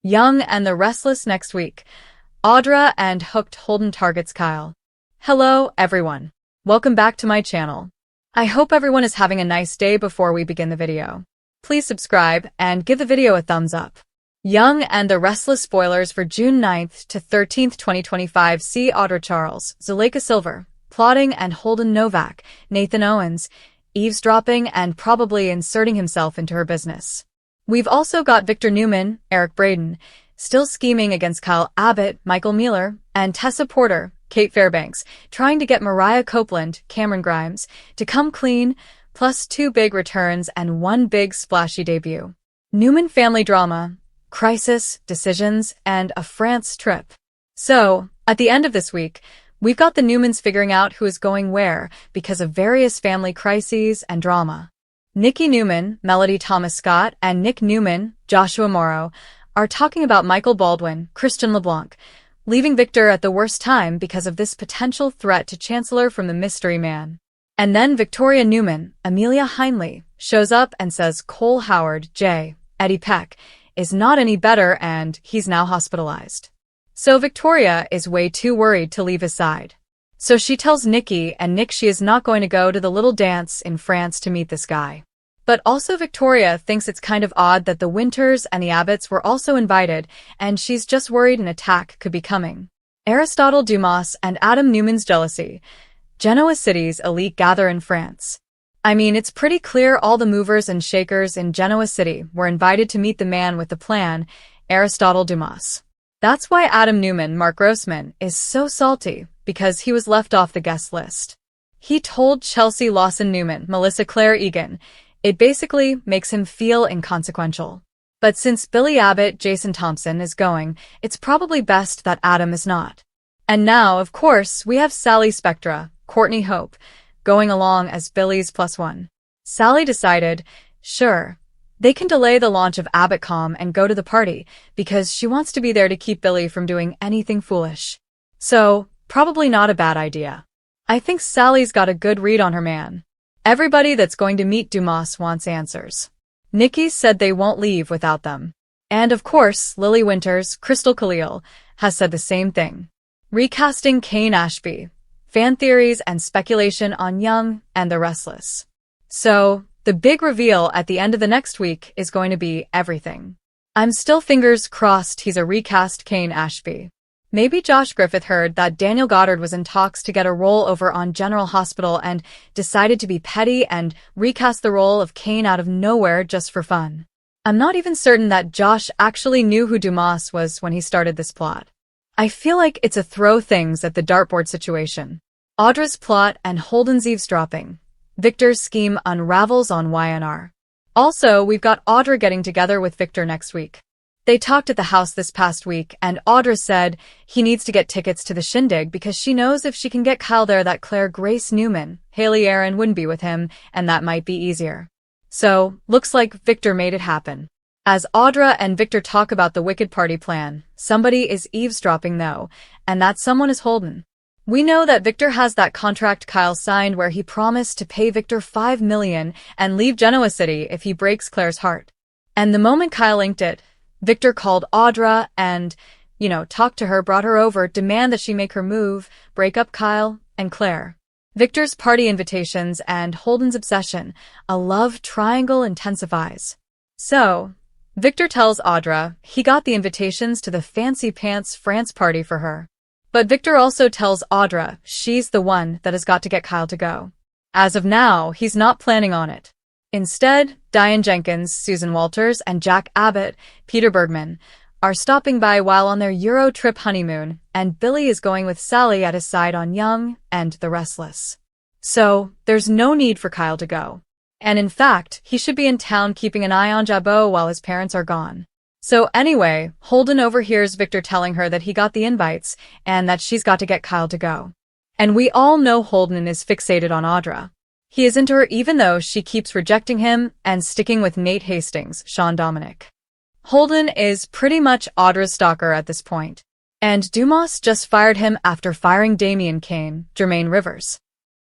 Young and the Restless next week. Audra and Hooked Holden targets Kyle. Hello, everyone. Welcome back to my channel. I hope everyone is having a nice day before we begin the video. Please subscribe and give the video a thumbs up. Young and the Restless spoilers for June 9th to 13th, 2025. See Audra Charles, Zuleika Silver, plotting and Holden Novak, Nathan Owens, eavesdropping and probably inserting himself into her business. We've also got Victor Newman, Eric Braden, still scheming against Kyle Abbott, Michael Mueller, and Tessa Porter, Kate Fairbanks, trying to get Mariah Copeland, Cameron Grimes, to come clean, plus 2 big returns and 1 big splashy debut. Newman family drama, crisis, decisions, and a France trip. So, at the end of this week, we've got the Newmans figuring out who is going where because of various family crises and drama. Nikki Newman, Melody Thomas Scott, and Nick Newman, Joshua Morrow, are talking about Michael Baldwin, Christian LeBlanc, leaving Victor at the worst time because of this potential threat to Chancellor from the mystery man. And then Victoria Newman, Amelia Heinley, shows up and says Cole Howard, J. Eddie Peck, is not any better and he's now hospitalized. So Victoria is way too worried to leave his side. So she tells Nikki and Nick she is not going to go to the little dance in France to meet this guy. But also Victoria thinks it's kind of odd that the Winters and the Abbotts were also invited, and she's just worried an attack could be coming. Aristotle Dumas and Adam Newman's jealousy. Genoa City's elite gather in France. I mean, it's pretty clear all the movers and shakers in Genoa City were invited to meet the man with the plan, Aristotle Dumas. That's why Adam Newman, Mark Grossman, is so salty, because he was left off the guest list. He told Chelsea Lawson Newman, Melissa Claire Egan, it basically makes him feel inconsequential. But since Billy Abbott, Jason Thompson is going, it's probably best that Adam is not. And now, of course, we have Sally Spectra, Courtney Hope, going along as Billy's +1. Sally decided, sure, they can delay the launch of AbbottCom and go to the party, because she wants to be there to keep Billy from doing anything foolish. So, probably not a bad idea. I think Sally's got a good read on her man. Everybody that's going to meet Dumas wants answers. Nikki said they won't leave without them. And of course, Lily Winters, Crystal Khalil, has said the same thing. Recasting Kane Ashby. Fan theories and speculation on Young and the Restless. So, the big reveal at the end of the next week is going to be everything. I'm still fingers crossed he's a recast Kane Ashby. Maybe Josh Griffith heard that Daniel Goddard was in talks to get a role over on General Hospital and decided to be petty and recast the role of Kane out of nowhere just for fun. I'm not even certain that Josh actually knew who Dumas was when he started this plot. I feel like it's a throw things at the dartboard situation. Audra's plot and Holden's eavesdropping. Victor's scheme unravels on YNR. Also, we've got Audra getting together with Victor next week. They talked at the house this past week, and Audra said he needs to get tickets to the shindig because she knows if she can get Kyle there that Claire Grace Newman, Haley Aaron wouldn't be with him, and that might be easier. So, looks like Victor made it happen. As Audra and Victor talk about the wicked party plan, somebody is eavesdropping though, and that someone is Holden. We know that Victor has that contract Kyle signed where he promised to pay Victor $5 million and leave Genoa City if he breaks Claire's heart. And the moment Kyle inked it, Victor called Audra and, talked to her, brought her over, demand that she make her move, break up Kyle and Claire. Victor's party invitations and Holden's obsession, a love triangle intensifies. So, Victor tells Audra he got the invitations to the fancy pants France party for her. But Victor also tells Audra she's the one that has got to get Kyle to go. As of now, he's not planning on it. Instead, Diane Jenkins, Susan Walters, and Jack Abbott, Peter Bergman, are stopping by while on their Euro trip honeymoon, and Billy is going with Sally at his side on Young and the Restless. So, there's no need for Kyle to go. And in fact, he should be in town keeping an eye on Jabot while his parents are gone. So anyway, Holden overhears Victor telling her that he got the invites and that she's got to get Kyle to go. And we all know Holden is fixated on Audra. He is into her even though she keeps rejecting him and sticking with Nate Hastings, Sean Dominic. Holden is pretty much Audra's stalker at this point. And Dumas just fired him after firing Damian Kane, Jermaine Rivers.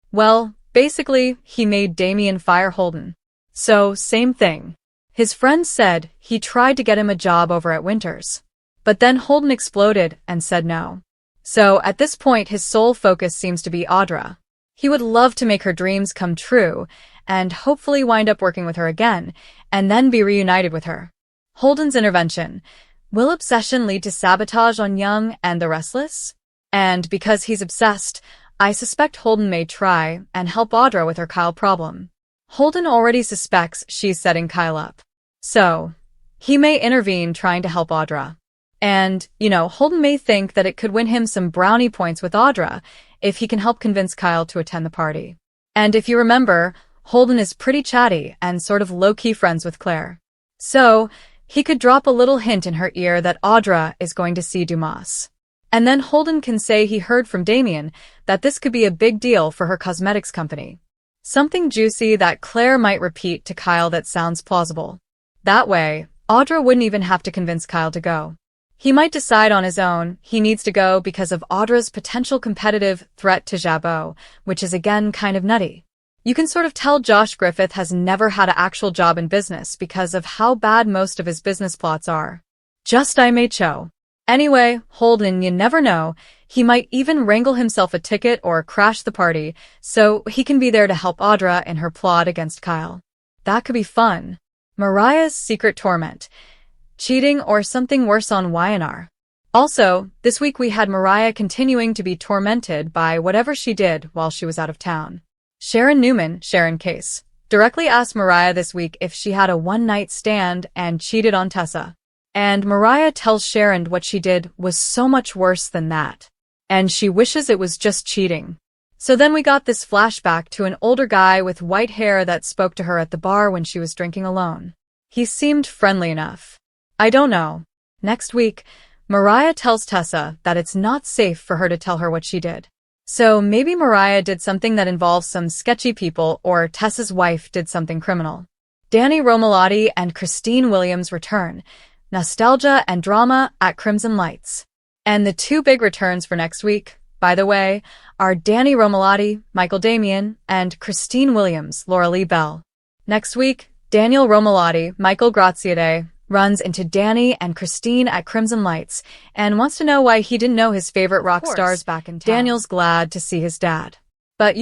Well, basically, he made Damian fire Holden. So, same thing. His friends said he tried to get him a job over at Winters. But then Holden exploded and said no. So at this point his sole focus seems to be Audra. He would love to make her dreams come true and hopefully wind up working with her again and then be reunited with her. Holden's intervention. Will obsession lead to sabotage on Young and the Restless? And because he's obsessed, I suspect Holden may try and help Audra with her Kyle problem. Holden already suspects she's setting Kyle up. So, he may intervene trying to help Audra. And, Holden may think that it could win him some brownie points with Audra if he can help convince Kyle to attend the party. And if you remember, Holden is pretty chatty and sort of low-key friends with Claire. So, he could drop a little hint in her ear that Audra is going to see Dumas. And then Holden can say he heard from Damien that this could be a big deal for her cosmetics company. Something juicy that Claire might repeat to Kyle that sounds plausible. That way, Audra wouldn't even have to convince Kyle to go. He might decide on his own he needs to go because of Audra's potential competitive threat to Jabot, which is again kind of nutty. You can sort of tell Josh Griffith has never had an actual job in business because of how bad most of his business plots are. Just IMHO. Anyway, Holden, you never know, he might even wrangle himself a ticket or crash the party so he can be there to help Audra in her plot against Kyle. That could be fun. Mariah's secret torment. Cheating or something worse on YNR. Also, this week we had Mariah continuing to be tormented by whatever she did while she was out of town. Sharon Newman, Sharon Case, directly asked Mariah this week if she had a one-night stand and cheated on Tessa. And Mariah tells Sharon what she did was so much worse than that. And she wishes it was just cheating. So then we got this flashback to an older guy with white hair that spoke to her at the bar when she was drinking alone. He seemed friendly enough. I don't know. Next week, Mariah tells Tessa that it's not safe for her to tell her what she did. So maybe Mariah did something that involves some sketchy people or Tessa's wife did something criminal. Danny Romalotti and Christine Williams return. Nostalgia and drama at Crimson Lights. And the two big returns for next week, by the way, are Danny Romalotti, Michael Damian, and Christine Williams, Laura Lee Bell. Next week, Daniel Romalotti, Michael Graziade, runs into Danny and Christine at Crimson Lights and wants to know why he didn't know his favorite rock stars back in town. Daniel's glad to see his dad. But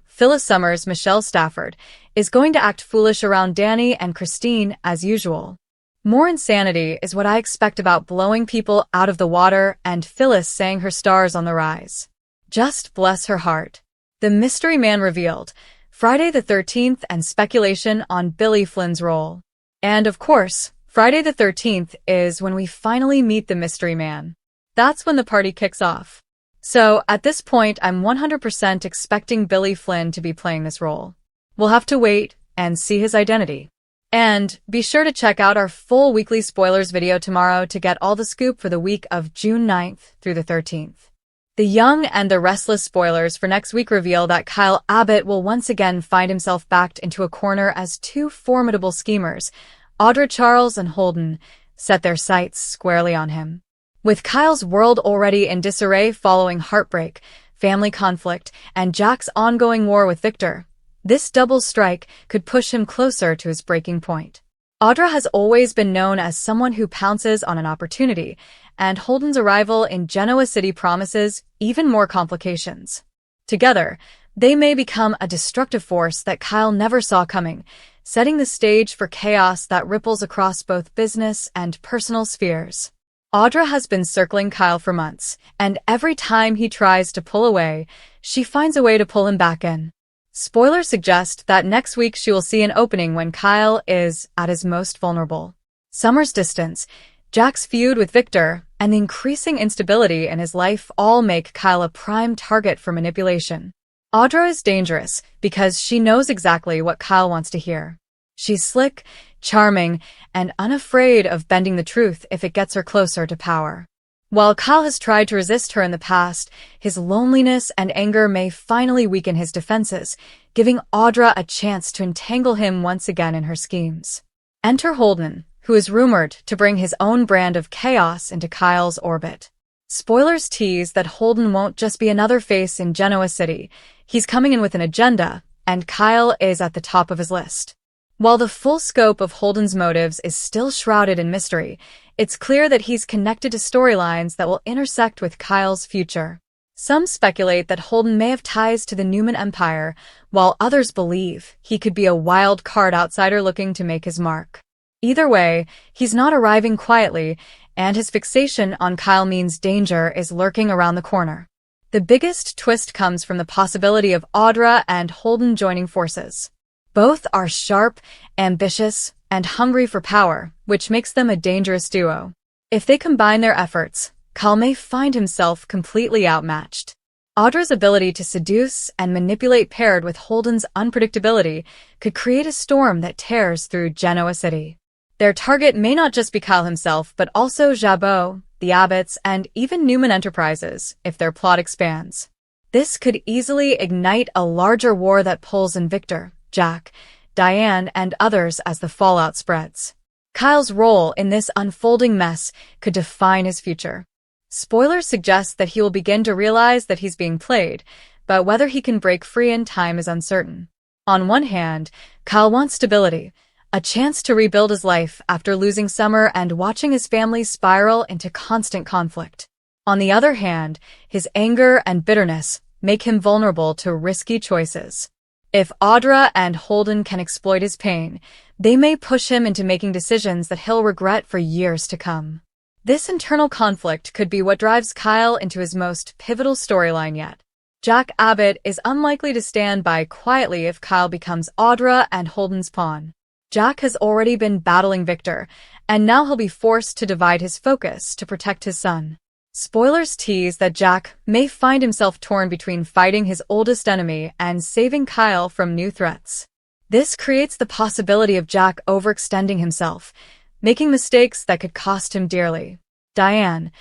Phyllis Summers, Michelle Stafford, is going to act foolish around Danny and Christine as usual. More insanity is what I expect about blowing people out of the water and Phyllis saying her star's on the rise. Just bless her heart. The Mystery Man revealed, Friday the 13th and speculation on Billy Flynn's role. And of course, Friday the 13th is when we finally meet the Mystery Man. That's when the party kicks off. So, at this point, I'm 100% expecting Billy Flynn to be playing this role. We'll have to wait and see his identity. And be sure to check out our full weekly spoilers video tomorrow to get all the scoop for the week of June 9th through the 13th. The Young and the Restless spoilers for next week reveal that Kyle Abbott will once again find himself backed into a corner as two formidable schemers, Audra Charles and Holden, set their sights squarely on him. With Kyle's world already in disarray following heartbreak, family conflict, and Jack's ongoing war with Victor, this double strike could push him closer to his breaking point. Audra has always been known as someone who pounces on an opportunity, and Holden's arrival in Genoa City promises even more complications. Together, they may become a destructive force that Kyle never saw coming, setting the stage for chaos that ripples across both business and personal spheres. Audra has been circling Kyle for months, and every time he tries to pull away, she finds a way to pull him back in. Spoilers suggest that next week she will see an opening when Kyle is at his most vulnerable. Summer's distance, Jack's feud with Victor, and the increasing instability in his life all make Kyle a prime target for manipulation. Audra is dangerous because she knows exactly what Kyle wants to hear. She's slick, charming, and unafraid of bending the truth if it gets her closer to power. While Kyle has tried to resist her in the past, his loneliness and anger may finally weaken his defenses, giving Audra a chance to entangle him once again in her schemes. Enter Holden, who is rumored to bring his own brand of chaos into Kyle's orbit. Spoilers tease that Holden won't just be another face in Genoa City. He's coming in with an agenda, and Kyle is at the top of his list. While the full scope of Holden's motives is still shrouded in mystery, it's clear that he's connected to storylines that will intersect with Kyle's future. Some speculate that Holden may have ties to the Newman Empire, while others believe he could be a wild-card outsider looking to make his mark. Either way, he's not arriving quietly, and his fixation on Kyle means danger is lurking around the corner. The biggest twist comes from the possibility of Audra and Holden joining forces. Both are sharp, ambitious, and hungry for power, which makes them a dangerous duo. If they combine their efforts, Kyle may find himself completely outmatched. Audra's ability to seduce and manipulate paired with Holden's unpredictability could create a storm that tears through Genoa City. Their target may not just be Kyle himself, but also Jabot, the Abbotts, and even Newman Enterprises, if their plot expands. This could easily ignite a larger war that pulls in Victor, Jack, Diane, and others as the fallout spreads. Kyle's role in this unfolding mess could define his future. Spoilers suggest that he will begin to realize that he's being played, but whether he can break free in time is uncertain. On one hand, Kyle wants stability, a chance to rebuild his life after losing Summer and watching his family spiral into constant conflict. On the other hand, his anger and bitterness make him vulnerable to risky choices. If Audra and Holden can exploit his pain, they may push him into making decisions that he'll regret for years to come. This internal conflict could be what drives Kyle into his most pivotal storyline yet. Jack Abbott is unlikely to stand by quietly if Kyle becomes Audra and Holden's pawn. Jack has already been battling Victor, and now he'll be forced to divide his focus to protect his son. Spoilers tease that Jack may find himself torn between fighting his oldest enemy and saving Kyle from new threats. This creates the possibility of Jack overextending himself, making mistakes that could cost him dearly. Diane,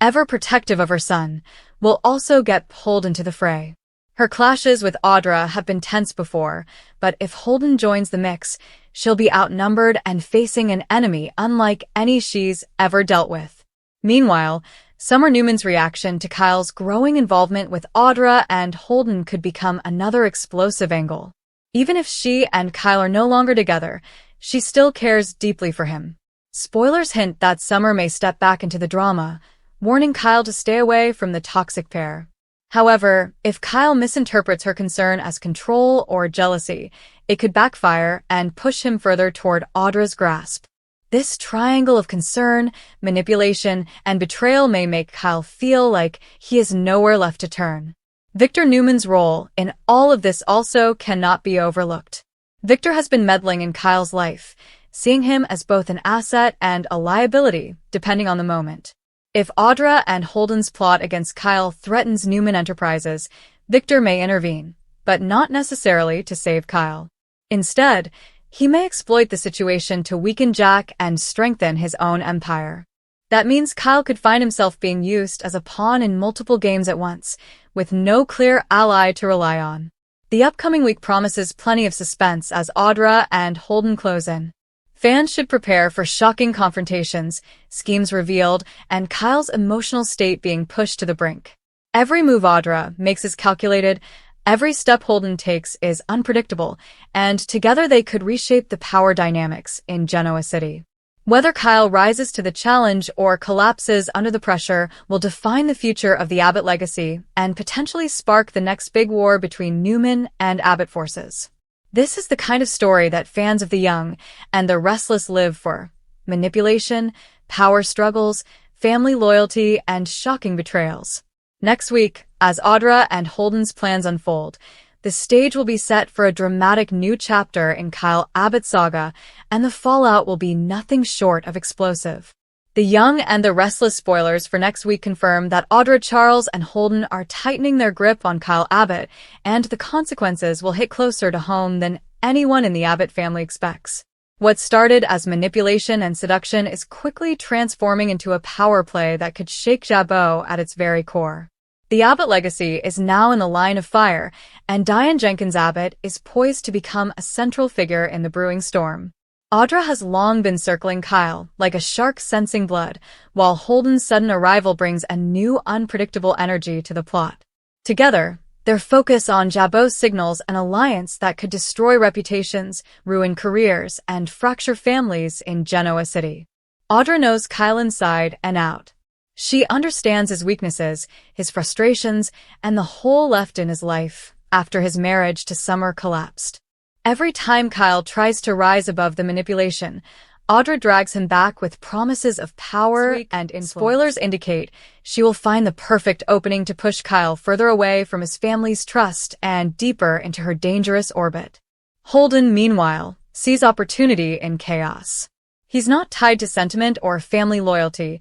ever protective of her son, will also get pulled into the fray. Her clashes with Audra have been tense before, but if Holden joins the mix, she'll be outnumbered and facing an enemy unlike any she's ever dealt with. Meanwhile, Summer Newman's reaction to Kyle's growing involvement with Audra and Holden could become another explosive angle. Even if she and Kyle are no longer together, she still cares deeply for him. Spoilers hint that Summer may step back into the drama, warning Kyle to stay away from the toxic pair. However, if Kyle misinterprets her concern as control or jealousy, it could backfire and push him further toward Audra's grasp. This triangle of concern, manipulation, and betrayal may make Kyle feel like he has nowhere left to turn. Victor Newman's role in all of this also cannot be overlooked. Victor has been meddling in Kyle's life, seeing him as both an asset and a liability, depending on the moment. If Audra and Holden's plot against Kyle threatens Newman Enterprises, Victor may intervene, but not necessarily to save Kyle. Instead, he may exploit the situation to weaken Jack and strengthen his own empire. That means Kyle could find himself being used as a pawn in multiple games at once, with no clear ally to rely on. The upcoming week promises plenty of suspense as Audra and Holden close in. Fans should prepare for shocking confrontations, schemes revealed, and Kyle's emotional state being pushed to the brink. Every move Audra makes is calculated, every step Holden takes is unpredictable, and together they could reshape the power dynamics in Genoa City. Whether Kyle rises to the challenge or collapses under the pressure will define the future of the Abbott legacy and potentially spark the next big war between Newman and Abbott forces. This is the kind of story that fans of The Young and the Restless live for: manipulation, power struggles, family loyalty, and shocking betrayals. Next week, as Audra and Holden's plans unfold, the stage will be set for a dramatic new chapter in Kyle Abbott's saga, and the fallout will be nothing short of explosive. The Young and the Restless spoilers for next week confirm that Audra Charles and Holden are tightening their grip on Kyle Abbott, and the consequences will hit closer to home than anyone in the Abbott family expects. What started as manipulation and seduction is quickly transforming into a power play that could shake Jabot at its very core. The Abbott legacy is now in the line of fire, and Diane Jenkins Abbott is poised to become a central figure in the brewing storm. Audra has long been circling Kyle, like a shark sensing blood, while Holden's sudden arrival brings a new, unpredictable energy to the plot. Together, Their focus on Jabot signals an alliance that could destroy reputations, ruin careers, and fracture families in Genoa City. Audra knows Kyle inside and out. She understands his weaknesses, his frustrations, and the hole left in his life after his marriage to Summer collapsed. Every time Kyle tries to rise above the manipulation, Audra drags him back with promises of power and influence. Spoilers indicate she will find the perfect opening to push Kyle further away from his family's trust and deeper into her dangerous orbit. Holden, meanwhile, sees opportunity in chaos. He's not tied to sentiment or family loyalty.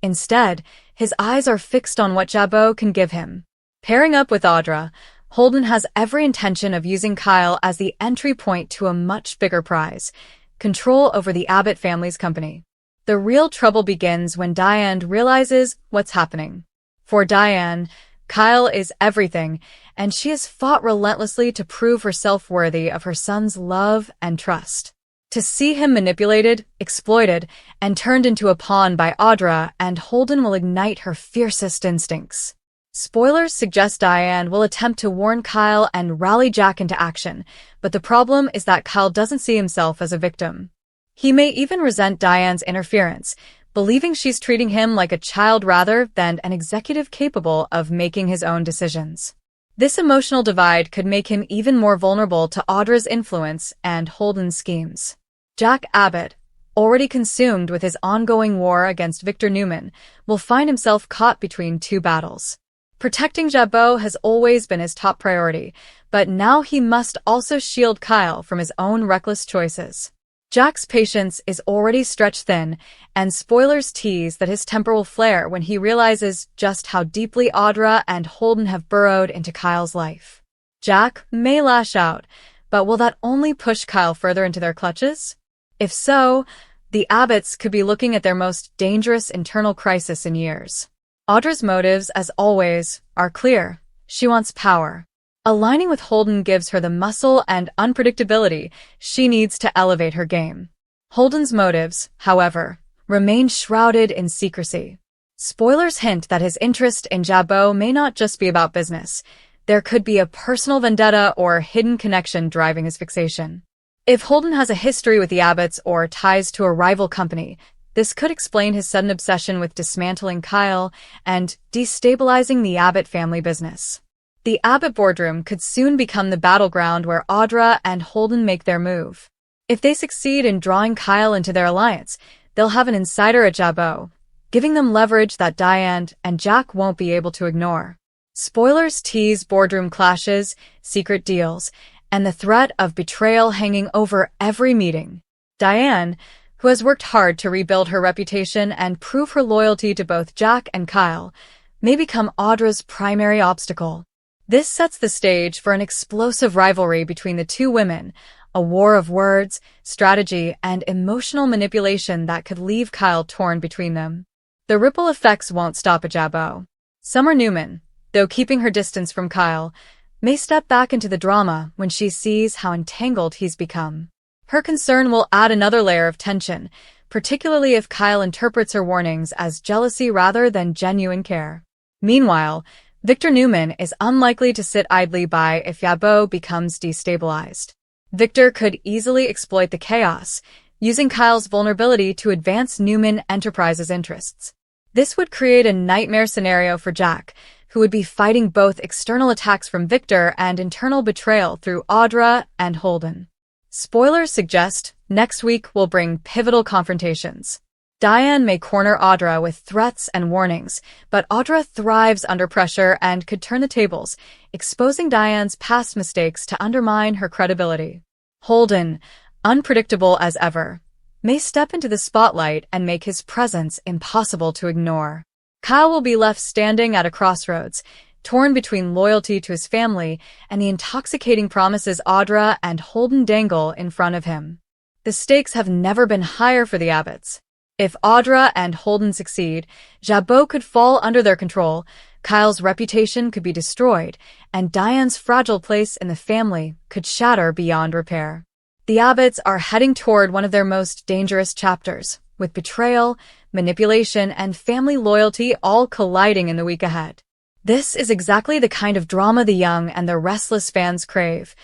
Instead, his eyes are fixed on what Jabot can give him. Pairing up with Audra, Holden has every intention of using Kyle as the entry point to a much bigger prize: control over the Abbott family's company. The real trouble begins when Diane realizes what's happening. For Diane, Kyle is everything, and she has fought relentlessly to prove herself worthy of her son's love and trust. To see him manipulated, exploited, and turned into a pawn by Audra and Holden will ignite her fiercest instincts. Spoilers suggest Diane will attempt to warn Kyle and rally Jack into action, but the problem is that Kyle doesn't see himself as a victim. He may even resent Diane's interference, believing she's treating him like a child rather than an executive capable of making his own decisions. This emotional divide could make him even more vulnerable to Audra's influence and Holden's schemes. Jack Abbott, already consumed with his ongoing war against Victor Newman, will find himself caught between two battles. Protecting Jabot has always been his top priority, but now he must also shield Kyle from his own reckless choices. Jack's patience is already stretched thin, and spoilers tease that his temper will flare when he realizes just how deeply Audra and Holden have burrowed into Kyle's life. Jack may lash out, but will that only push Kyle further into their clutches? If so, the Abbotts could be looking at their most dangerous internal crisis in years. Audra's motives, as always, are clear. She wants power. Aligning with Holden gives her the muscle and unpredictability she needs to elevate her game. Holden's motives, however, remain shrouded in secrecy. Spoilers hint that his interest in Jabot may not just be about business. There could be a personal vendetta or hidden connection driving his fixation. If Holden has a history with the Abbotts or ties to a rival company, this could explain his sudden obsession with dismantling Kyle and destabilizing the Abbott family business. The Abbott boardroom could soon become the battleground where Audra and Holden make their move. If they succeed in drawing Kyle into their alliance, they'll have an insider at Jabot, giving them leverage that Diane and Jack won't be able to ignore. Spoilers tease boardroom clashes, secret deals, and the threat of betrayal hanging over every meeting. Diane, who has worked hard to rebuild her reputation and prove her loyalty to both Jack and Kyle, may become Audra's primary obstacle. This sets the stage for an explosive rivalry between the two women, a war of words, strategy, and emotional manipulation that could leave Kyle torn between them. The ripple effects won't stop at Jabot. Summer Newman, though keeping her distance from Kyle, may step back into the drama when she sees how entangled he's become. Her concern will add another layer of tension, particularly if Kyle interprets her warnings as jealousy rather than genuine care. Meanwhile, Victor Newman is unlikely to sit idly by if Jabot becomes destabilized. Victor could easily exploit the chaos, using Kyle's vulnerability to advance Newman Enterprises' interests. This would create a nightmare scenario for Jack, who would be fighting both external attacks from Victor and internal betrayal through Audra and Holden. Spoilers suggest next week will bring pivotal confrontations. Diane may corner Audra with threats and warnings, but Audra thrives under pressure and could turn the tables, exposing Diane's past mistakes to undermine her credibility. Holden, unpredictable as ever, may step into the spotlight and make his presence impossible to ignore. Kyle will be left standing at a crossroads, torn between loyalty to his family and the intoxicating promises Audra and Holden dangle in front of him. The stakes have never been higher for the Abbotts. If Audra and Holden succeed, Jabot could fall under their control, Kyle's reputation could be destroyed, and Diane's fragile place in the family could shatter beyond repair. The Abbotts are heading toward one of their most dangerous chapters, with betrayal, manipulation, and family loyalty all colliding in the week ahead. This is exactly the kind of drama the young and the restless fans crave.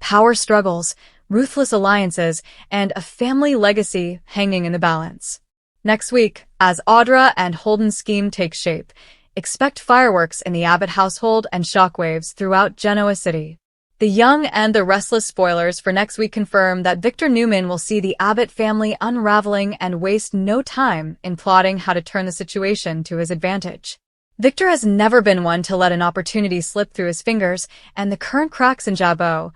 Power struggles, ruthless alliances, and a family legacy hanging in the balance. Next week, as Audra and Holden's scheme takes shape, expect fireworks in the Abbott household and shockwaves throughout Genoa City. The Young and the Restless spoilers for next week confirm that Victor Newman will see the Abbott family unraveling and waste no time in plotting how to turn the situation to his advantage. Victor has never been one to let an opportunity slip through his fingers, and the current cracks in Jabot,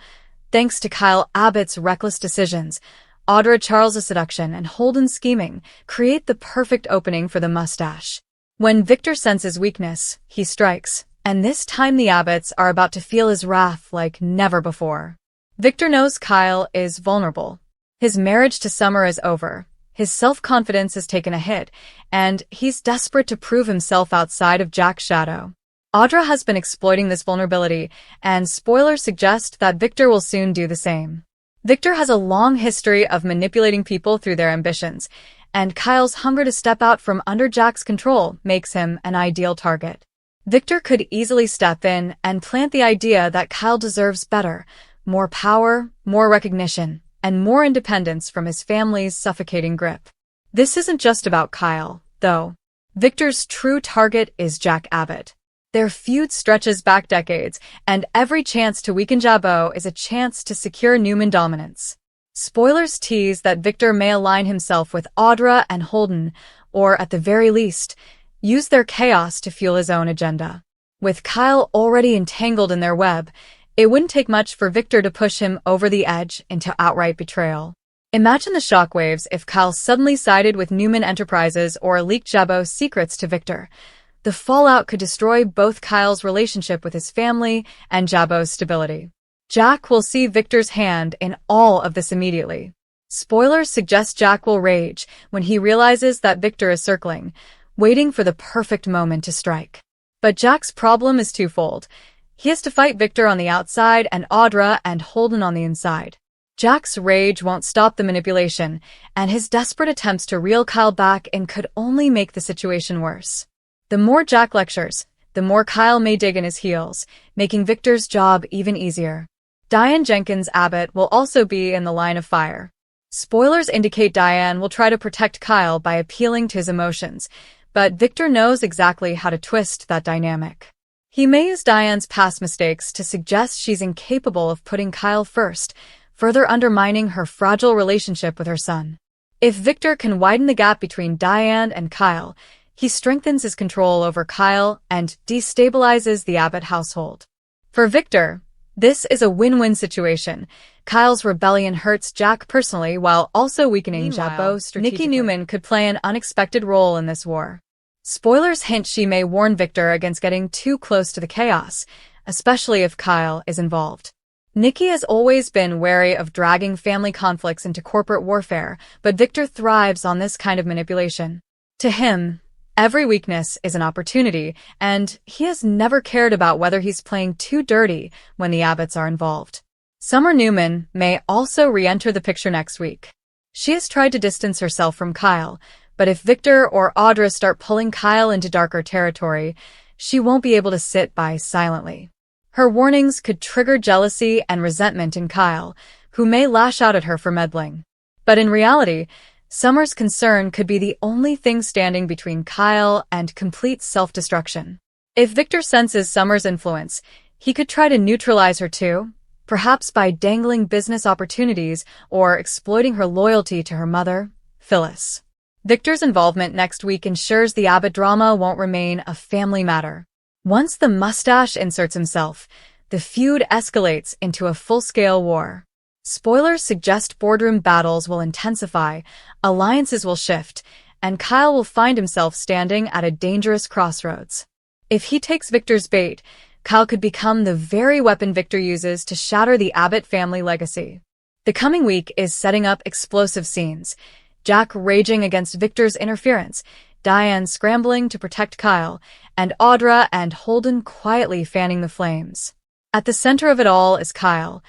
thanks to Kyle Abbott's reckless decisions, Audra Charles' seduction, and Holden's scheming, create the perfect opening for the mustache. When Victor senses weakness, he strikes, and this time the Abbotts are about to feel his wrath like never before. Victor knows Kyle is vulnerable. His marriage to Summer is over. His self-confidence has taken a hit, and he's desperate to prove himself outside of Jack's shadow. Audra has been exploiting this vulnerability, and spoilers suggest that Victor will soon do the same. Victor has a long history of manipulating people through their ambitions, and Kyle's hunger to step out from under Jack's control makes him an ideal target. Victor could easily step in and plant the idea that Kyle deserves better, more power, more recognition, and more independence from his family's suffocating grip. This isn't just about Kyle, though. Victor's true target is Jack Abbott. Their feud stretches back decades, and every chance to weaken Jabot is a chance to secure Newman dominance. Spoilers tease that Victor may align himself with Audra and Holden, or at the very least, use their chaos to fuel his own agenda. With Kyle already entangled in their web, it wouldn't take much for Victor to push him over the edge into outright betrayal. Imagine the shockwaves if Kyle suddenly sided with Newman Enterprises or leaked Jabot's secrets to Victor. The fallout could destroy both Kyle's relationship with his family and Jabot's stability. Jack will see Victor's hand in all of this immediately. Spoilers suggest Jack will rage when he realizes that Victor is circling, waiting for the perfect moment to strike. But Jack's problem is twofold. He has to fight Victor on the outside and Audra and Holden on the inside. Jack's rage won't stop the manipulation, and his desperate attempts to reel Kyle back in could only make the situation worse. The more Jack lectures, the more Kyle may dig in his heels, making Victor's job even easier. Diane Jenkins Abbott will also be in the line of fire. Spoilers indicate Diane will try to protect Kyle by appealing to his emotions, but Victor knows exactly how to twist that dynamic. He may use Diane's past mistakes to suggest she's incapable of putting Kyle first, further undermining her fragile relationship with her son. If Victor can widen the gap between Diane and Kyle, he strengthens his control over Kyle and destabilizes the Abbott household. For Victor, this is a win-win situation. Kyle's rebellion hurts Jack personally while also weakening Jabot strategically. Nikki Newman could play an unexpected role in this war. Spoilers hint she may warn Victor against getting too close to the chaos, especially if Kyle is involved. Nikki has always been wary of dragging family conflicts into corporate warfare, but Victor thrives on this kind of manipulation. To him, every weakness is an opportunity, and he has never cared about whether he's playing too dirty when the Abbotts are involved. Summer Newman may also re-enter the picture next week. She has tried to distance herself from Kyle, but if Victor or Audra start pulling Kyle into darker territory, she won't be able to sit by silently. Her warnings could trigger jealousy and resentment in Kyle, who may lash out at her for meddling. But in reality, Summer's concern could be the only thing standing between Kyle and complete self-destruction. If Victor senses Summer's influence, he could try to neutralize her too, perhaps by dangling business opportunities or exploiting her loyalty to her mother, Phyllis. Victor's involvement next week ensures the Abbott drama won't remain a family matter. Once the mustache inserts himself, the feud escalates into a full-scale war. Spoilers suggest boardroom battles will intensify, alliances will shift, and Kyle will find himself standing at a dangerous crossroads. If he takes Victor's bait, Kyle could become the very weapon Victor uses to shatter the Abbott family legacy. The coming week is setting up explosive scenes. Jack raging against Victor's interference, Diane scrambling to protect Kyle, and Audra and Holden quietly fanning the flames. At the center of it all is Kyle,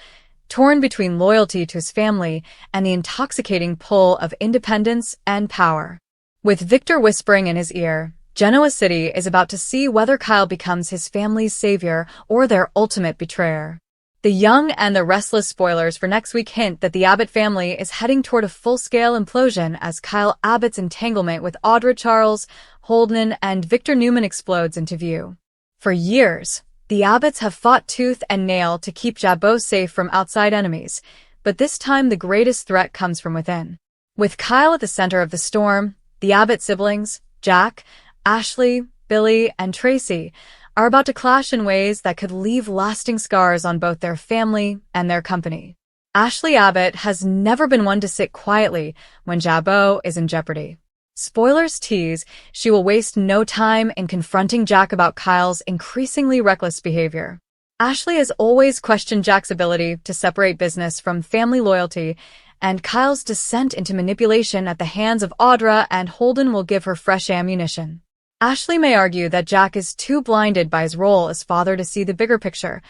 torn between loyalty to his family and the intoxicating pull of independence and power. With Victor whispering in his ear, Genoa City is about to see whether Kyle becomes his family's savior or their ultimate betrayer. The Young and the Restless spoilers for next week hint that the Abbott family is heading toward a full-scale implosion as Kyle Abbott's entanglement with Audra Charles, Holden, and Victor Newman explodes into view. For years, the Abbotts have fought tooth and nail to keep Jabot safe from outside enemies, but this time the greatest threat comes from within. With Kyle at the center of the storm, the Abbott siblings, Jack, Ashley, Billy, and Tracy, are about to clash in ways that could leave lasting scars on both their family and their company. Ashley Abbott has never been one to sit quietly when Jabot is in jeopardy. Spoilers tease she will waste no time in confronting Jack about Kyle's increasingly reckless behavior. Ashley has always questioned Jack's ability to separate business from family loyalty, and Kyle's descent into manipulation at the hands of Audra and Holden will give her fresh ammunition. Ashley may argue that Jack is too blinded by his role as father to see the bigger picture.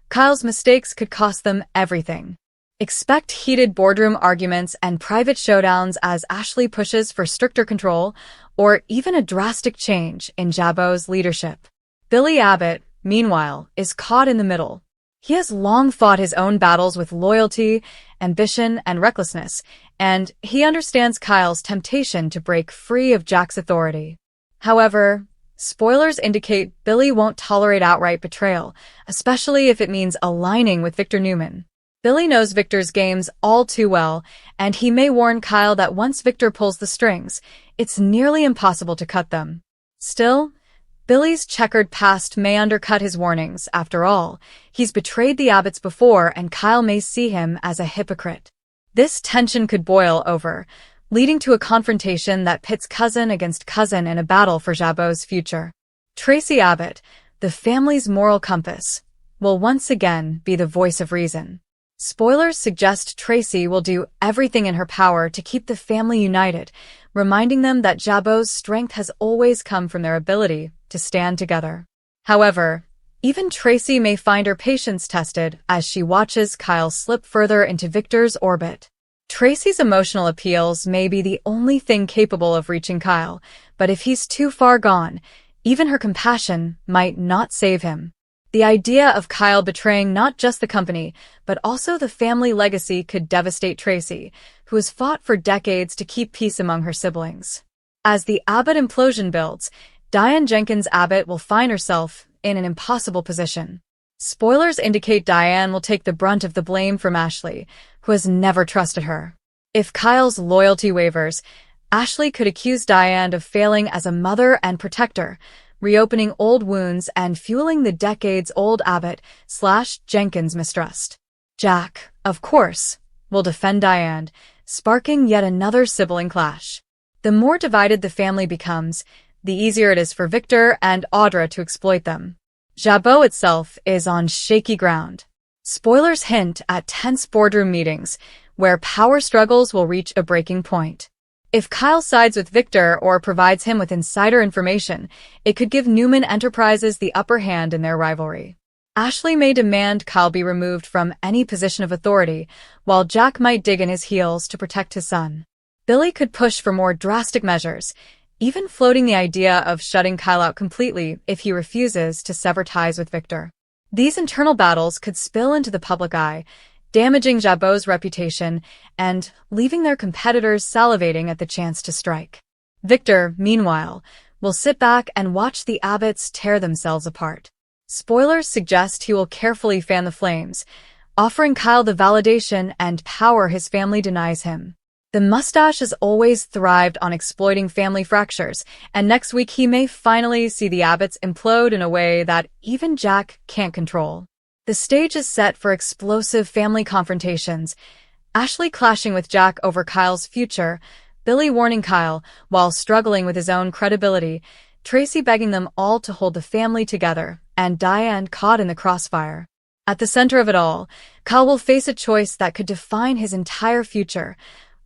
Kyle's mistakes could cost them everything. Expect heated boardroom arguments and private showdowns as Ashley pushes for stricter control, or even a drastic change in Jabot's leadership. Billy Abbott, meanwhile, is caught in the middle. He has long fought his own battles with loyalty, ambition, and recklessness, and he understands Kyle's temptation to break free of Jack's authority. However, spoilers indicate Billy won't tolerate outright betrayal, especially if it means aligning with Victor Newman. Billy knows Victor's games all too well, and he may warn Kyle that once Victor pulls the strings, it's nearly impossible to cut them. Still, Billy's checkered past may undercut his warnings. After all, he's betrayed the Abbotts before, and Kyle may see him as a hypocrite. This tension could boil over, leading to a confrontation that pits cousin against cousin in a battle for Jabot's future. Tracy Abbott, the family's moral compass, will once again be the voice of reason. Spoilers suggest Tracy will do everything in her power to keep the family united, reminding them that Jabot's strength has always come from their ability to stand together. However, even Tracy may find her patience tested as she watches Kyle slip further into Victor's orbit. Tracy's emotional appeals may be the only thing capable of reaching Kyle, but if he's too far gone, even her compassion might not save him. The idea of Kyle betraying not just the company, but also the family legacy could devastate Tracy, who has fought for decades to keep peace among her siblings. As the Abbott implosion builds, Diane Jenkins Abbott will find herself in an impossible position. Spoilers indicate Diane will take the brunt of the blame from Ashley, who has never trusted her. If Kyle's loyalty wavers, Ashley could accuse Diane of failing as a mother and protector, reopening old wounds and fueling the decades-old Abbott/Jenkins mistrust. Jack, of course, will defend Diane, sparking yet another sibling clash. The more divided the family becomes, the easier it is for Victor and Audra to exploit them. Jabot itself is on shaky ground. Spoilers hint at tense boardroom meetings, where power struggles will reach a breaking point. If Kyle sides with Victor or provides him with insider information, it could give Newman Enterprises the upper hand in their rivalry. Ashley may demand Kyle be removed from any position of authority, while Jack might dig in his heels to protect his son. Billy could push for more drastic measures, even floating the idea of shutting Kyle out completely if he refuses to sever ties with Victor. These internal battles could spill into the public eye, damaging Jabot's reputation and leaving their competitors salivating at the chance to strike. Victor, meanwhile, will sit back and watch the Abbotts tear themselves apart. Spoilers suggest he will carefully fan the flames, offering Kyle the validation and power his family denies him. The mustache has always thrived on exploiting family fractures, and next week he may finally see the Abbotts implode in a way that even Jack can't control. The stage is set for explosive family confrontations, Ashley clashing with Jack over Kyle's future, Billy warning Kyle while struggling with his own credibility, Tracy begging them all to hold the family together, and Diane caught in the crossfire. At the center of it all, Kyle will face a choice that could define his entire future: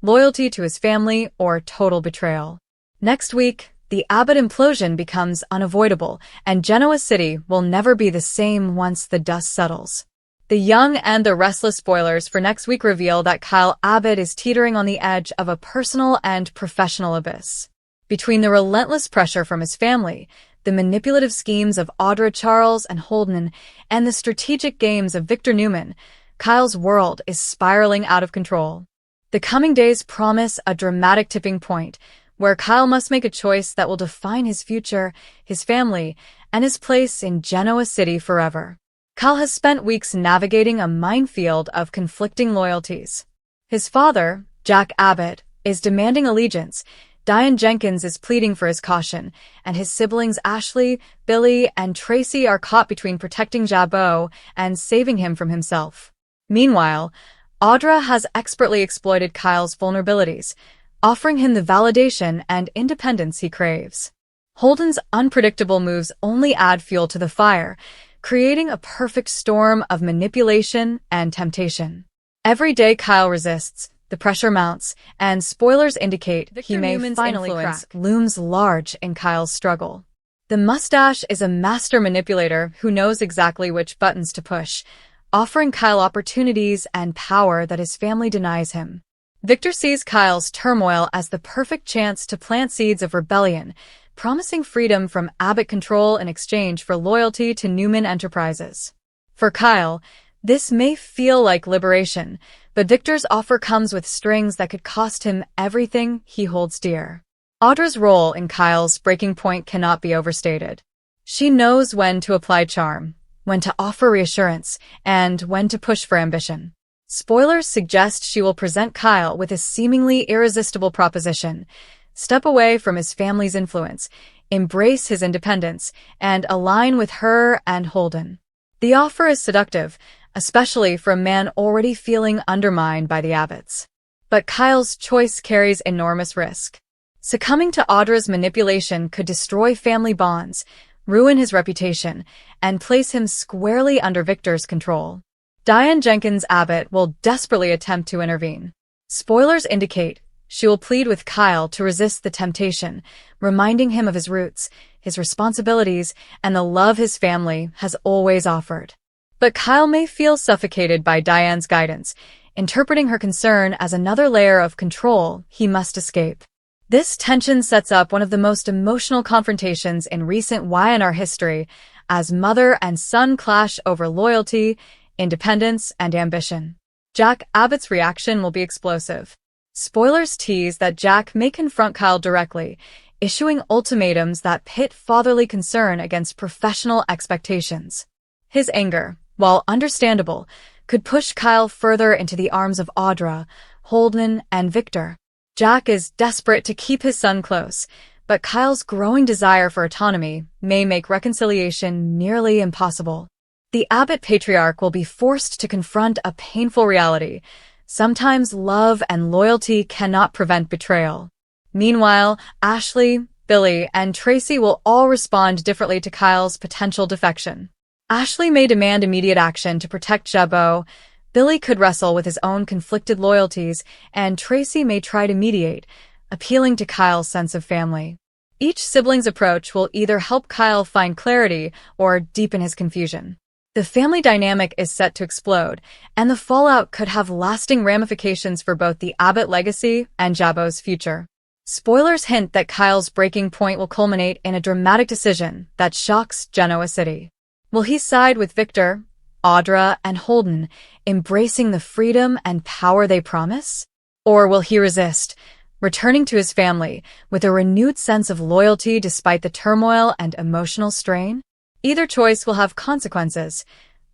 loyalty to his family or total betrayal. Next week, the Abbott implosion becomes unavoidable, and Genoa City will never be the same once the dust settles. The Young and the Restless spoilers for next week reveal that Kyle Abbott is teetering on the edge of a personal and professional abyss. Between the relentless pressure from his family, the manipulative schemes of Audra, Charles, and Holden, and the strategic games of Victor Newman, Kyle's world is spiraling out of control. The coming days promise a dramatic tipping point, where Kyle must make a choice that will define his future, his family, and his place in Genoa City forever. Kyle has spent weeks navigating a minefield of conflicting loyalties. His father, Jack Abbott, is demanding allegiance, Diane Jenkins is pleading for his caution, and his siblings Ashley, Billy, and Tracy are caught between protecting Jabot and saving him from himself. Meanwhile, Audra has expertly exploited Kyle's vulnerabilities, offering him the validation and independence he craves. Holden's unpredictable moves only add fuel to the fire, creating a perfect storm of manipulation and temptation. Every day Kyle resists, the pressure mounts, and spoilers indicate he may finally crack. Looms large in Kyle's struggle. The mustache is a master manipulator who knows exactly which buttons to push, offering Kyle opportunities and power that his family denies him. Victor sees Kyle's turmoil as the perfect chance to plant seeds of rebellion, promising freedom from Abbott control in exchange for loyalty to Newman Enterprises. For Kyle, this may feel like liberation, but Victor's offer comes with strings that could cost him everything he holds dear. Audra's role in Kyle's breaking point cannot be overstated. She knows when to apply charm, when to offer reassurance, and when to push for ambition. Spoilers suggest she will present Kyle with a seemingly irresistible proposition: step away from his family's influence, embrace his independence, and align with her and Holden. The offer is seductive, especially for a man already feeling undermined by the Abbotts. But Kyle's choice carries enormous risk. Succumbing to Audra's manipulation could destroy family bonds, ruin his reputation, and place him squarely under Victor's control. Diane Jenkins Abbott will desperately attempt to intervene. Spoilers indicate she will plead with Kyle to resist the temptation, reminding him of his roots, his responsibilities, and the love his family has always offered. But Kyle may feel suffocated by Diane's guidance, interpreting her concern as another layer of control he must escape. This tension sets up one of the most emotional confrontations in recent Y&R history, as mother and son clash over loyalty, independence, and ambition. Jack Abbott's reaction will be explosive. Spoilers tease that Jack may confront Kyle directly, issuing ultimatums that pit fatherly concern against professional expectations. His anger, while understandable, could push Kyle further into the arms of Audra, Holden, and Victor. Jack is desperate to keep his son close, but Kyle's growing desire for autonomy may make reconciliation nearly impossible. The Abbott patriarch will be forced to confront a painful reality. Sometimes love and loyalty cannot prevent betrayal. Meanwhile, Ashley, Billy, and Tracy will all respond differently to Kyle's potential defection. Ashley may demand immediate action to protect Jabot, Billy could wrestle with his own conflicted loyalties, and Tracy may try to mediate, appealing to Kyle's sense of family. Each sibling's approach will either help Kyle find clarity or deepen his confusion. The family dynamic is set to explode, and the fallout could have lasting ramifications for both the Abbott legacy and Jabot's future. Spoilers hint that Kyle's breaking point will culminate in a dramatic decision that shocks Genoa City. Will he side with Victor, Audra, and Holden, embracing the freedom and power they promise? Or will he resist, returning to his family with a renewed sense of loyalty despite the turmoil and emotional strain? Either choice will have consequences.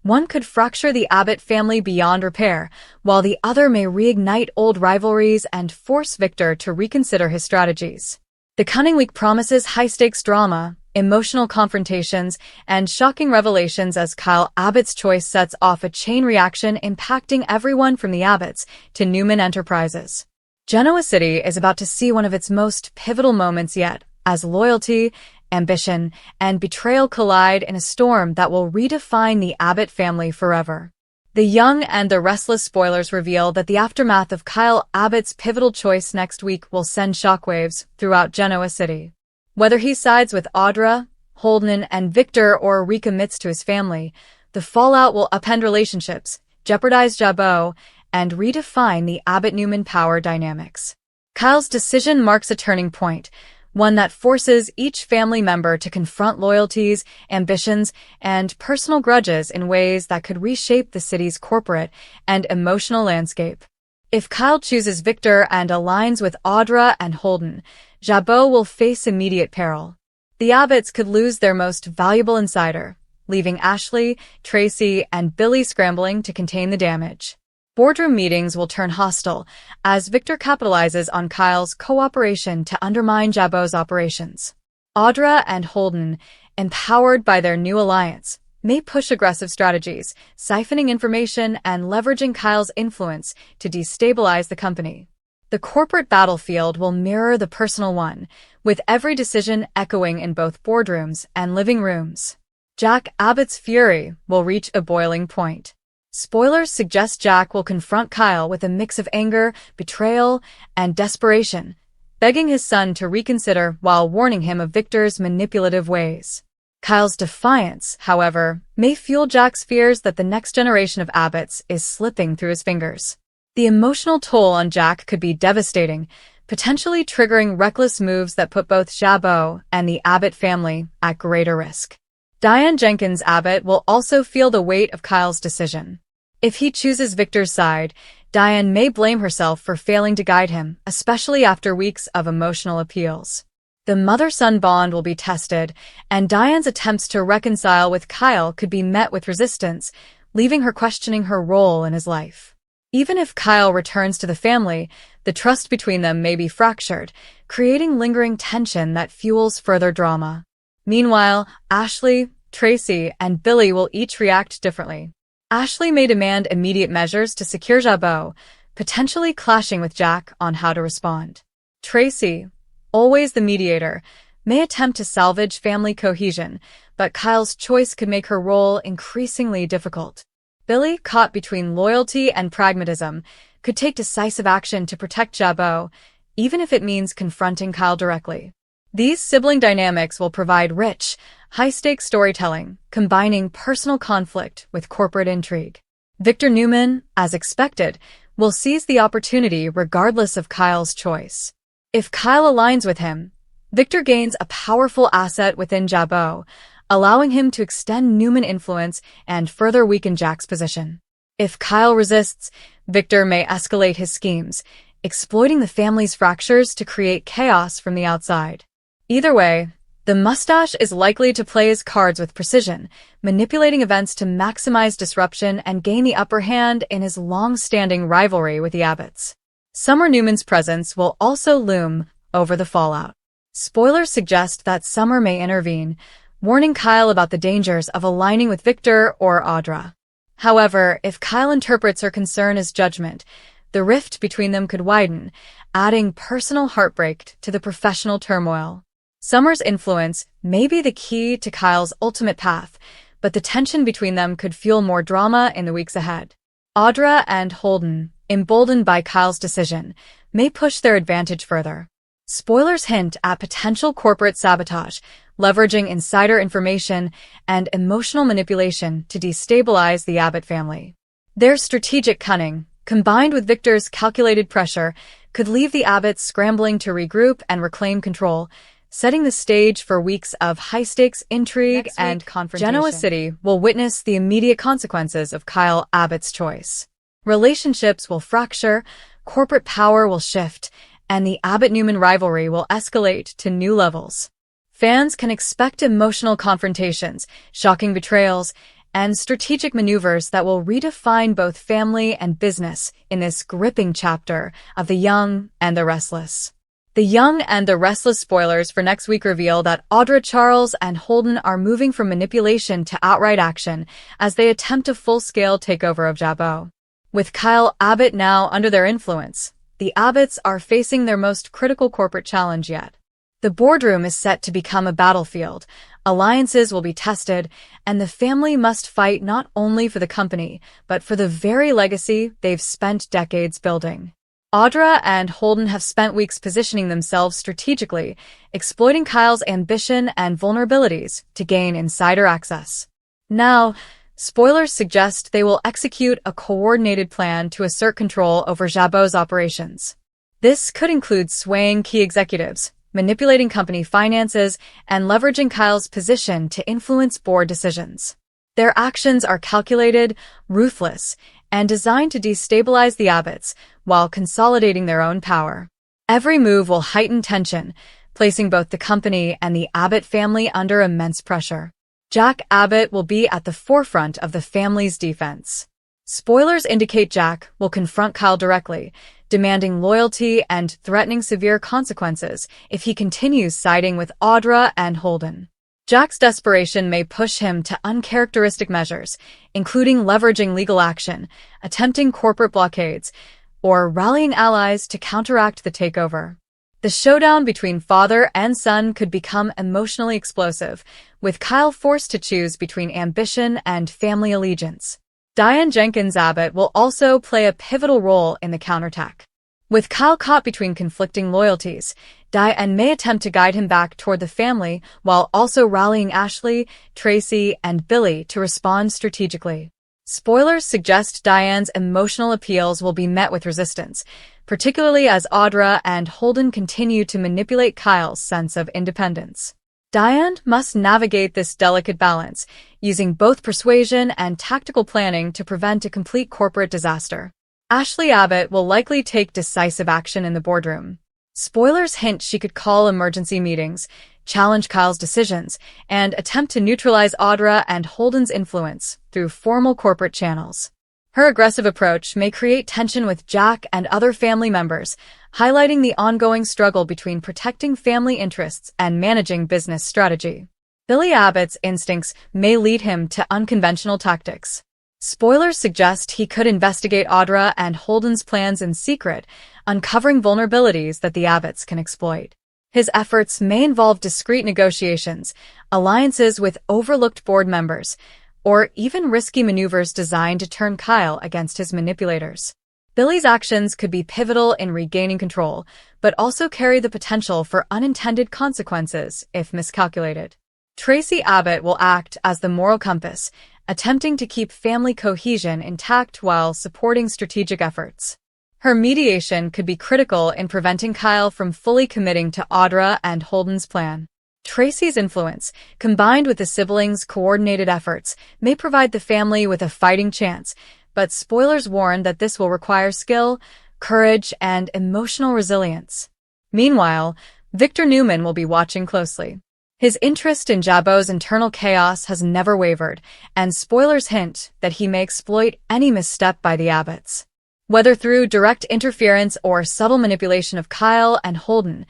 One could fracture the Abbott family beyond repair, while the other may reignite old rivalries and force Victor to reconsider his strategies. The coming week promises high-stakes drama, emotional confrontations, and shocking revelations as Kyle Abbott's choice sets off a chain reaction impacting everyone from the Abbotts to Newman Enterprises. Genoa City is about to see one of its most pivotal moments yet, as loyalty, ambition, and betrayal collide in a storm that will redefine the Abbott family forever. The Young and the Restless spoilers reveal that the aftermath of Kyle Abbott's pivotal choice next week will send shockwaves throughout Genoa City. Whether he sides with Audra, Holden, and Victor or recommits to his family, the fallout will upend relationships, jeopardize Jabot, and redefine the Abbott-Newman power dynamics. Kyle's decision marks a turning point, one that forces each family member to confront loyalties, ambitions, and personal grudges in ways that could reshape the city's corporate and emotional landscape. If Kyle chooses Victor and aligns with Audra and Holden, Jabot will face immediate peril. The Abbotts could lose their most valuable insider, leaving Ashley, Tracy, and Billy scrambling to contain the damage. Boardroom meetings will turn hostile as Victor capitalizes on Kyle's cooperation to undermine Jabot's operations. Audra and Holden, empowered by their new alliance, may push aggressive strategies, siphoning information and leveraging Kyle's influence to destabilize the company. The corporate battlefield will mirror the personal one, with every decision echoing in both boardrooms and living rooms. Jack Abbott's fury will reach a boiling point. Spoilers suggest Jack will confront Kyle with a mix of anger, betrayal, and desperation, begging his son to reconsider while warning him of Victor's manipulative ways. Kyle's defiance, however, may fuel Jack's fears that the next generation of Abbotts is slipping through his fingers. The emotional toll on Jack could be devastating, potentially triggering reckless moves that put both Jabot and the Abbott family at greater risk. Diane Jenkins Abbott will also feel the weight of Kyle's decision. If he chooses Victor's side, Diane may blame herself for failing to guide him, especially after weeks of emotional appeals. The mother-son bond will be tested, and Diane's attempts to reconcile with Kyle could be met with resistance, leaving her questioning her role in his life. Even if Kyle returns to the family, the trust between them may be fractured, creating lingering tension that fuels further drama. Meanwhile, Ashley, Tracy, and Billy will each react differently. Ashley may demand immediate measures to secure Jabot, potentially clashing with Jack on how to respond. Tracy, always the mediator, may attempt to salvage family cohesion, but Kyle's choice could make her role increasingly difficult. Billy, caught between loyalty and pragmatism, could take decisive action to protect Jabot, even if it means confronting Kyle directly. These sibling dynamics will provide rich, high-stakes storytelling, combining personal conflict with corporate intrigue. Victor Newman, as expected, will seize the opportunity regardless of Kyle's choice. If Kyle aligns with him, Victor gains a powerful asset within Jabot, allowing him to extend Newman influence and further weaken Jack's position. If Kyle resists, Victor may escalate his schemes, exploiting the family's fractures to create chaos from the outside. Either way, the mustache is likely to play his cards with precision, manipulating events to maximize disruption and gain the upper hand in his long-standing rivalry with the Abbotts. Summer Newman's presence will also loom over the fallout. Spoilers suggest that Summer may intervene, warning Kyle about the dangers of aligning with Victor or Audra. However, if Kyle interprets her concern as judgment, the rift between them could widen, adding personal heartbreak to the professional turmoil. Summer's influence may be the key to Kyle's ultimate path, but the tension between them could fuel more drama in the weeks ahead. Audra and Holden, emboldened by Kyle's decision, may push their advantage further. Spoilers hint at potential corporate sabotage, leveraging insider information and emotional manipulation to destabilize the Abbott family. Their strategic cunning, combined with Victor's calculated pressure, could leave the Abbotts scrambling to regroup and reclaim control, setting the stage for weeks of high-stakes intrigue and confrontation. Genoa City will witness the immediate consequences of Kyle Abbott's choice. Relationships will fracture, corporate power will shift, and the Abbott-Newman rivalry will escalate to new levels. Fans can expect emotional confrontations, shocking betrayals, and strategic maneuvers that will redefine both family and business in this gripping chapter of The Young and the Restless. The Young and the Restless spoilers for next week reveal that Audra, Charles, and Holden are moving from manipulation to outright action as they attempt a full-scale takeover of Jabot. With Kyle Abbott now under their influence, the Abbotts are facing their most critical corporate challenge yet. The boardroom is set to become a battlefield, alliances will be tested, and the family must fight not only for the company, but for the very legacy they've spent decades building. Audra and Holden have spent weeks positioning themselves strategically, exploiting Kyle's ambition and vulnerabilities to gain insider access. Now, spoilers suggest they will execute a coordinated plan to assert control over Jabot's operations. This could include swaying key executives, manipulating company finances, and leveraging Kyle's position to influence board decisions. Their actions are calculated, ruthless, and designed to destabilize the Abbotts while consolidating their own power. Every move will heighten tension, placing both the company and the Abbott family under immense pressure. Jack Abbott will be at the forefront of the family's defense. Spoilers indicate Jack will confront Kyle directly, demanding loyalty and threatening severe consequences if he continues siding with Audra and Holden. Jack's desperation may push him to uncharacteristic measures, including leveraging legal action, attempting corporate blockades, or rallying allies to counteract the takeover. The showdown between father and son could become emotionally explosive, with Kyle forced to choose between ambition and family allegiance. Diane Jenkins Abbott will also play a pivotal role in the counterattack. With Kyle caught between conflicting loyalties, Diane may attempt to guide him back toward the family while also rallying Ashley, Tracy, and Billy to respond strategically. Spoilers suggest Diane's emotional appeals will be met with resistance, particularly as Audra and Holden continue to manipulate Kyle's sense of independence. Diane must navigate this delicate balance, using both persuasion and tactical planning to prevent a complete corporate disaster. Ashley Abbott will likely take decisive action in the boardroom. Spoilers hint she could call emergency meetings, challenge Kyle's decisions, and attempt to neutralize Audra and Holden's influence through formal corporate channels. Her aggressive approach may create tension with Jack and other family members, highlighting the ongoing struggle between protecting family interests and managing business strategy. Billy Abbott's instincts may lead him to unconventional tactics. Spoilers suggest he could investigate Audra and Holden's plans in secret, uncovering vulnerabilities that the Abbotts can exploit. His efforts may involve discreet negotiations, alliances with overlooked board members, or even risky maneuvers designed to turn Kyle against his manipulators. Billy's actions could be pivotal in regaining control, but also carry the potential for unintended consequences if miscalculated. Tracy Abbott will act as the moral compass, attempting to keep family cohesion intact while supporting strategic efforts. Her mediation could be critical in preventing Kyle from fully committing to Audra and Holden's plan. Tracy's influence, combined with the siblings' coordinated efforts, may provide the family with a fighting chance, but spoilers warn that this will require skill, courage, and emotional resilience. Meanwhile, Victor Newman will be watching closely. His interest in Jabbo's internal chaos has never wavered, and spoilers hint that he may exploit any misstep by the Abbotts. Whether through direct interference or subtle manipulation of Kyle and Holden,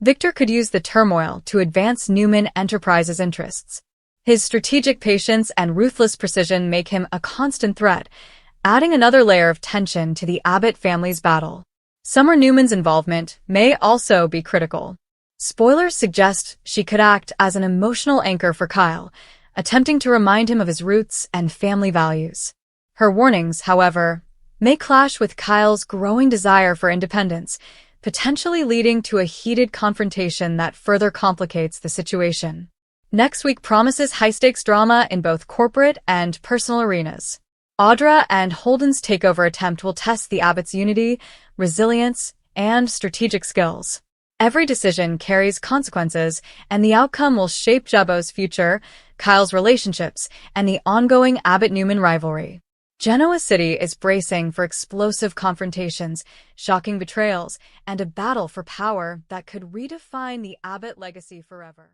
Victor could use the turmoil to advance Newman Enterprises' interests. His strategic patience and ruthless precision make him a constant threat, adding another layer of tension to the Abbott family's battle. Summer Newman's involvement may also be critical. Spoilers suggest she could act as an emotional anchor for Kyle, attempting to remind him of his roots and family values. Her warnings, however, may clash with Kyle's growing desire for independence, potentially leading to a heated confrontation that further complicates the situation. Next week promises high-stakes drama in both corporate and personal arenas. Audra and Holden's takeover attempt will test the Abbotts' unity, resilience, and strategic skills. Every decision carries consequences, and the outcome will shape Jabbo's future, Kyle's relationships, and the ongoing Abbott-Newman rivalry. Genoa City is bracing for explosive confrontations, shocking betrayals, and a battle for power that could redefine the Abbott legacy forever.